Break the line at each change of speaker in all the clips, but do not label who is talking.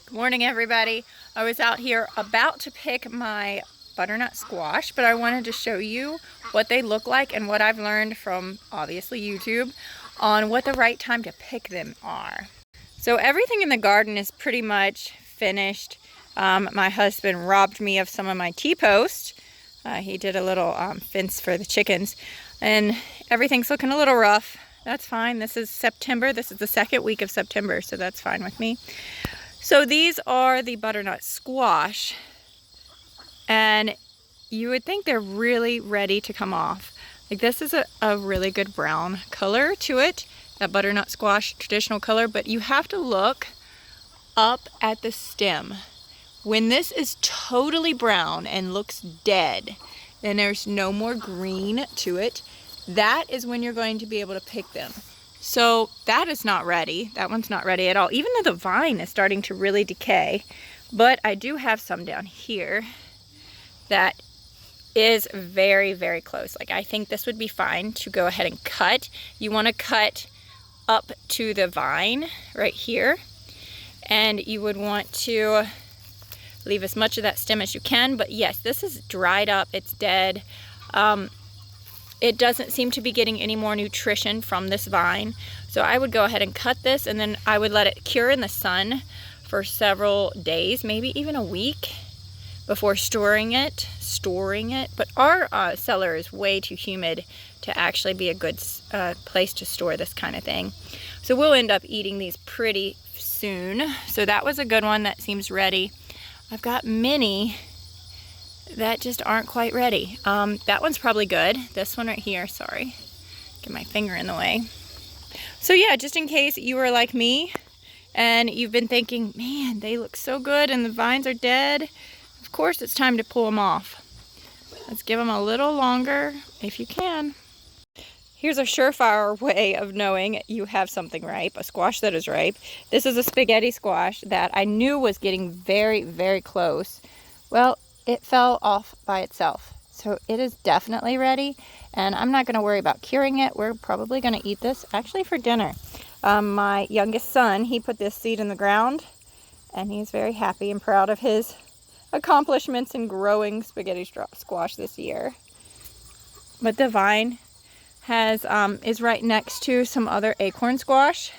Good morning, everybody. I was out here about to pick my butternut squash, but I wanted to show you what they look like and what I've learned from, obviously, YouTube on what the right time to pick them are. So everything in the garden is pretty much finished. My husband robbed me of some of my T-post. He did a little fence for the chickens, and everything's looking a little rough. That's fine. This is September. This is the second week of September, so that's fine with me. So these are the butternut squash, and you would think they're really ready to come off. Like, this is a really good brown color to it, that butternut squash traditional color, but you have to look up at the stem. When this is totally brown and looks dead, then there's no more green to it. That is when you're going to be able to pick them. So that is not ready. That one's not ready at all, even though the vine is starting to really decay. But I do have some down here that is very, very close. Like, I think this would be fine to go ahead and cut. You want to cut up to the vine right here. And you would want to leave as much of that stem as you can. But yes, this is dried up. It's dead. It doesn't seem to be getting any more nutrition from this vine. So I would go ahead and cut this, and then I would let it cure in the sun for several days, maybe even a week, before storing it. But our cellar is way too humid to actually be a good place to store this kind of thing. So we'll end up eating these pretty soon. So that was a good one that seems ready. I've got many that just aren't quite ready. That one's probably good. This one right here, sorry. Get my finger in the way. So yeah, just in case you were like me and you've been thinking, man, they look so good and the vines are dead, of course it's time to pull them off. Let's give them a little longer if you can. Here's a surefire way of knowing you have something ripe, a squash that is ripe. This is a spaghetti squash that I knew was getting very, very close. Well, it fell off by itself. So it is definitely ready, and I'm not going to worry about curing it. We're probably going to eat this actually for dinner. My youngest son, he put this seed in the ground, and he's very happy and proud of his accomplishments in growing spaghetti squash this year. But the vine is right next to some other acorn squash,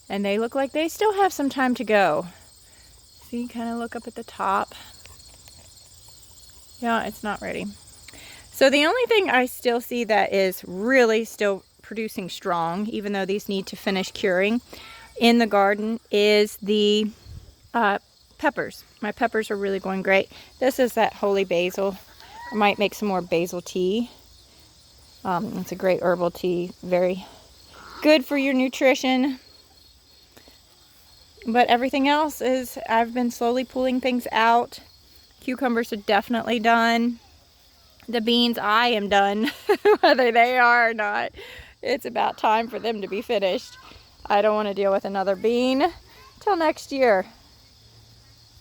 and they look like they still have some time to go. So you kind of look up at the top. Yeah, it's not ready. So the only thing I still see that is really still producing strong, even though these need to finish curing in the garden, is the peppers. My peppers are really going great. This is that holy basil. I might make some more basil tea. It's a great herbal tea. Very good for your nutrition. But everything else is, I've been slowly pulling things out. Cucumbers are definitely done. The beans, I am done, whether they are or not. It's about time for them to be finished. I don't want to deal with another bean till next year.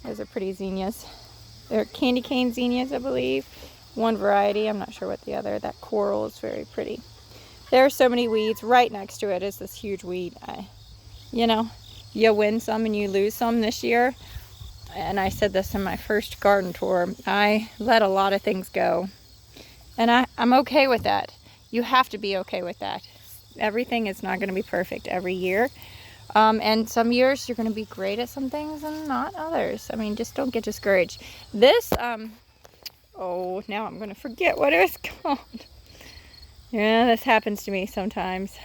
Those are pretty zinnias. They're candy cane zinnias, I believe. One variety, I'm not sure what the other. That coral is very pretty. There are so many weeds. Right next to it is this huge weed. You know, you win some and you lose some this year. And I said this in my first garden tour, I let a lot of things go. And I'm okay with that. You have to be okay with that. Everything is not going to be perfect every year. And some years you're going to be great at some things and not others. I mean, just don't get discouraged. This, oh, now I'm going to forget what it was called. Yeah, this happens to me sometimes.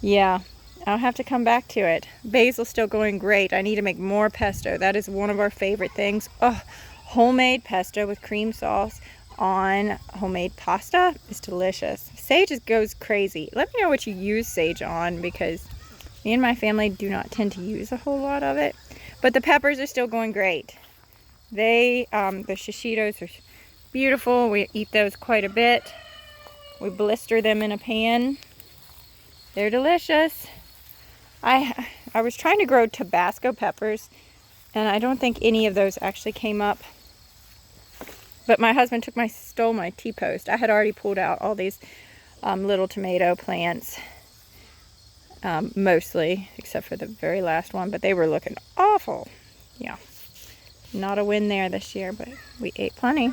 Yeah. I'll have to come back to it. Basil's still going great. I need to make more pesto. That is one of our favorite things. Oh, homemade pesto with cream sauce on homemade pasta is delicious. Sage just goes crazy. Let me know what you use sage on, because me and my family do not tend to use a whole lot of it. But the peppers are still going great. The shishitos are beautiful. We eat those quite a bit. We blister them in a pan. They're delicious. I was trying to grow Tabasco peppers, and I don't think any of those actually came up. But my husband stole my T-post. I had already pulled out all these little tomato plants. mostly, except for the very last one, but they were looking awful. Yeah, not a win there this year, but we ate plenty.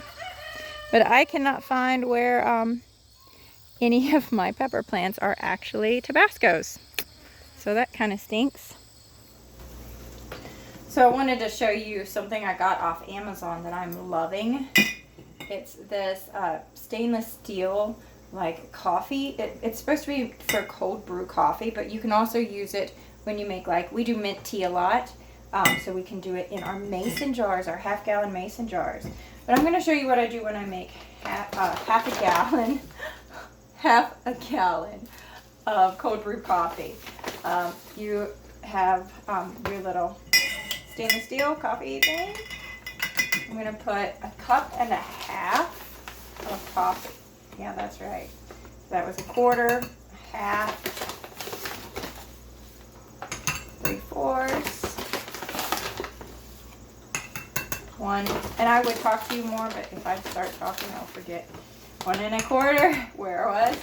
But I cannot find where any of my pepper plants are actually Tabascos. So that kind of stinks. So I wanted to show you something I got off Amazon that I'm loving. It's this stainless steel like coffee. It's supposed to be for cold brew coffee, but you can also use it when you make, like, we do mint tea a lot. So we can do it in our mason jars, our half-gallon mason jars. But I'm going to show you what I do when I make half a gallon of cold brew coffee. You have your little stainless steel coffee thing. I'm going to put 1.5 cups of coffee. Yeah, that's right. That was 1/4, 1/2, 3/4, 1. And I would talk to you more, but if I start talking, I'll forget. 1 1/4, where I was.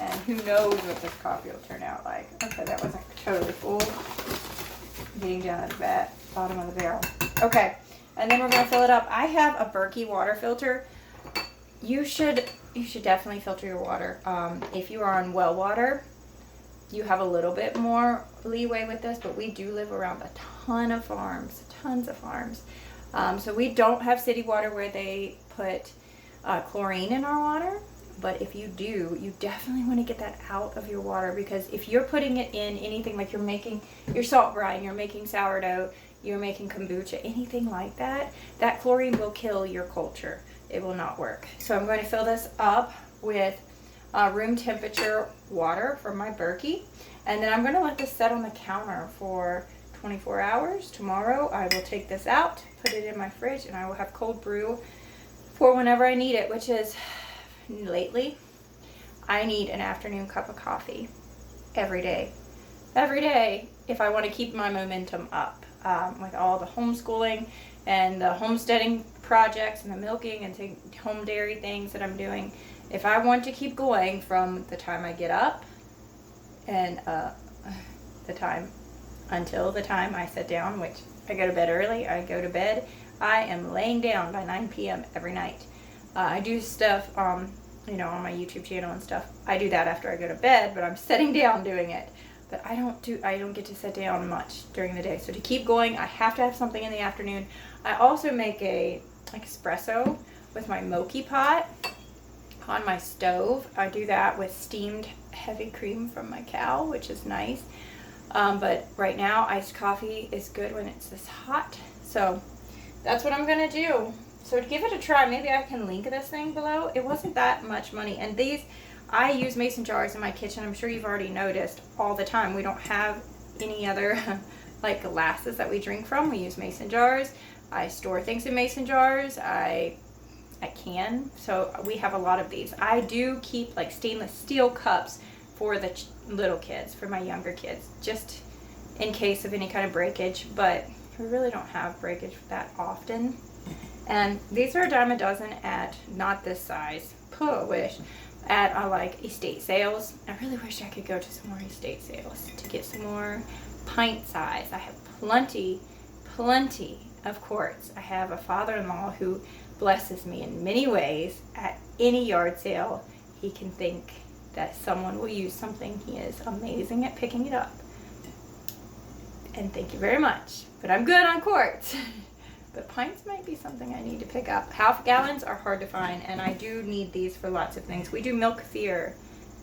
And who knows what this coffee will turn out like. Okay, that wasn't totally full. Getting down at the bottom of the barrel. Okay, and then we're going to fill it up. I have a Berkey water filter. You should definitely filter your water. If you are on well water, you have a little bit more leeway with this, but we do live around a ton of farms, tons of farms. So we don't have city water where they put chlorine in our water. But if you do, you definitely want to get that out of your water, because if you're putting it in anything, like you're making your salt brine, you're making sourdough, you're making kombucha, anything like that, that chlorine will kill your culture. It will not work. So I'm going to fill this up with room temperature water from my Berkey. And then I'm going to let this set on the counter for 24 hours. Tomorrow I will take this out, put it in my fridge, and I will have cold brew for whenever I need it, which is... Lately, I need an afternoon cup of coffee every day. Every day, if I want to keep my momentum up. With all the homeschooling and the homesteading projects and the milking and home dairy things that I'm doing. If I want to keep going from the time I get up and until the time I sit down, which I go to bed early, I go to bed, I am laying down by 9 p.m. every night. I do stuff, you know, on my YouTube channel and stuff. I do that after I go to bed, but I'm sitting down doing it. But I don't get to sit down much during the day. So to keep going, I have to have something in the afternoon. I also make a espresso with my mochi pot on my stove. I do that with steamed heavy cream from my cow, which is nice. But right now, iced coffee is good when it's this hot. So that's what I'm gonna do. So to give it a try, maybe I can link this thing below. It wasn't that much money. And these, I use mason jars in my kitchen. I'm sure you've already noticed all the time. We don't have any other like glasses that we drink from. We use mason jars. I store things in mason jars. I can. So we have a lot of these. I do keep like stainless steel cups for the little kids, for my younger kids, just in case of any kind of breakage. But we really don't have breakage that often. And these are $10 a dozen at, not this size, I wish, at like estate sales. I really wish I could go to some more estate sales to get some more pint size. I have plenty of quarts. I have a father-in-law who blesses me in many ways. At any yard sale, he can think that someone will use something. He is amazing at picking it up. And thank you very much. But I'm good on quarts. But pints might be something I need to pick up. Half gallons are hard to find, and I do need these for lots of things. We do milk fear.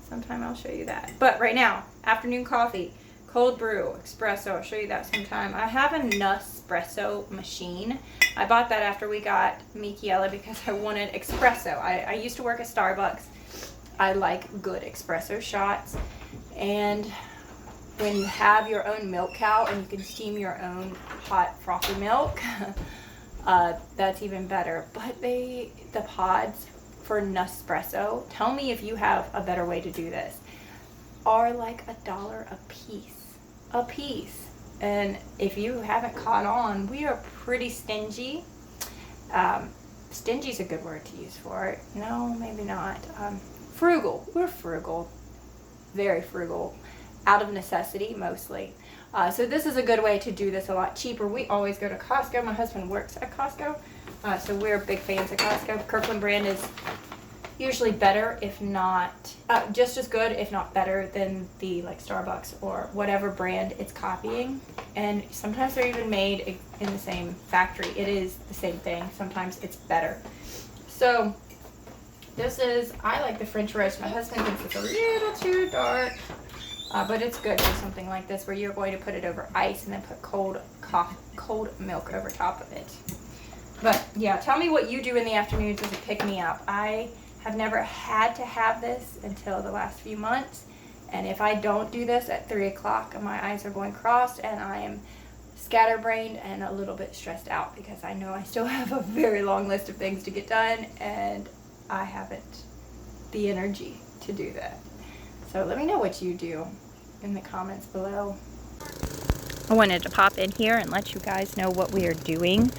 Sometime I'll show you that. But right now, afternoon coffee, cold brew, espresso. I'll show you that sometime. I have a Nespresso machine. I bought that after we got Michiela because I wanted espresso. I used to work at Starbucks. I like good espresso shots. And when you have your own milk cow and you can steam your own hot frothy milk, that's even better. But the pods for Nespresso, tell me if you have a better way to do this, are like $1 a piece. And if you haven't caught on, we are pretty stingy. Stingy is a good word to use for it. No, maybe not. Frugal. We're frugal. Very frugal. out of necessity mostly. So this is a good way to do this a lot cheaper. We always go to Costco. My husband works at Costco, so we're big fans of Costco. Kirkland brand is usually better, if not just as good, if not better than the like Starbucks or whatever brand it's copying. And sometimes they're even made in the same factory. It is the same thing. Sometimes it's better. So this is, I like the French roast. My husband thinks it's a little too dark, but it's good for something like this where you're going to put it over ice and then put cold milk over top of it. But yeah, tell me what you do in the afternoons as a pick-me-up. I have never had to have this until the last few months, and if I don't do this at 3 o'clock, my eyes are going crossed and I am scatterbrained and a little bit stressed out because I know I still have a very long list of things to get done and I haven't the energy to do that. So let me know what you do in the comments below. I wanted to pop in here and let you guys know what we are doing.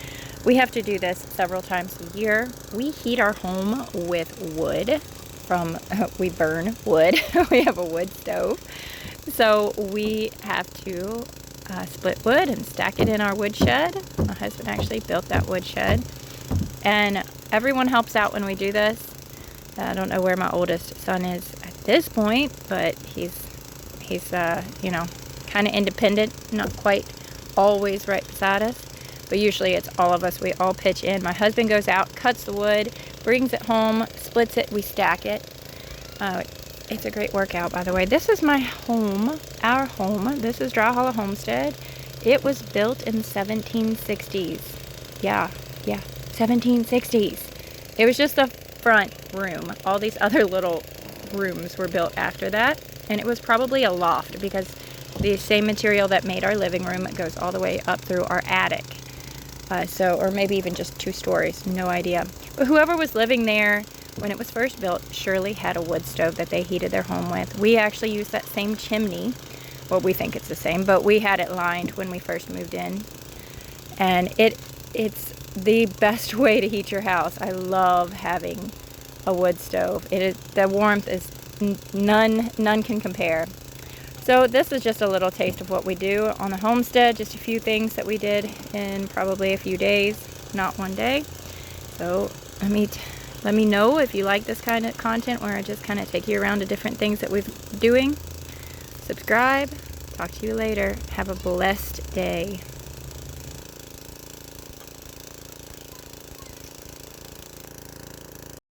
We have to do this several times a year. We heat our home with wood we burn wood. We have a wood stove. So we have to split wood and stack it in our wood shed. My husband actually built that wood shed. And everyone helps out when we do this. I don't know where my oldest son is at this point, but he's you know, kind of independent, not quite always right beside us. But usually it's all of us. We all pitch in. My husband goes out, cuts the wood, brings it home, splits it, we stack it. It's a great workout, by the way. This is my home, our home. This is Dry Hollow Homestead. It was built in the 1760s. Yeah, 1760s. It was just the front room. All these other little rooms were built after that. And it was probably a loft because the same material that made our living room goes all the way up through our attic. Or maybe even just 2 stories, no idea. But whoever was living there when it was first built surely had a wood stove that they heated their home with. We actually used that same chimney. Well, we think it's the same, but we had it lined when we first moved in. And it's the best way to heat your house. I love having a wood stove. The warmth is none can compare. So this is just a little taste of what we do on the homestead, just a few things that we did in probably a few days, not one day. So let me know if you like this kind of content where I just kind of take you around to different things that we're doing. Subscribe. Talk to you later. Have a blessed day.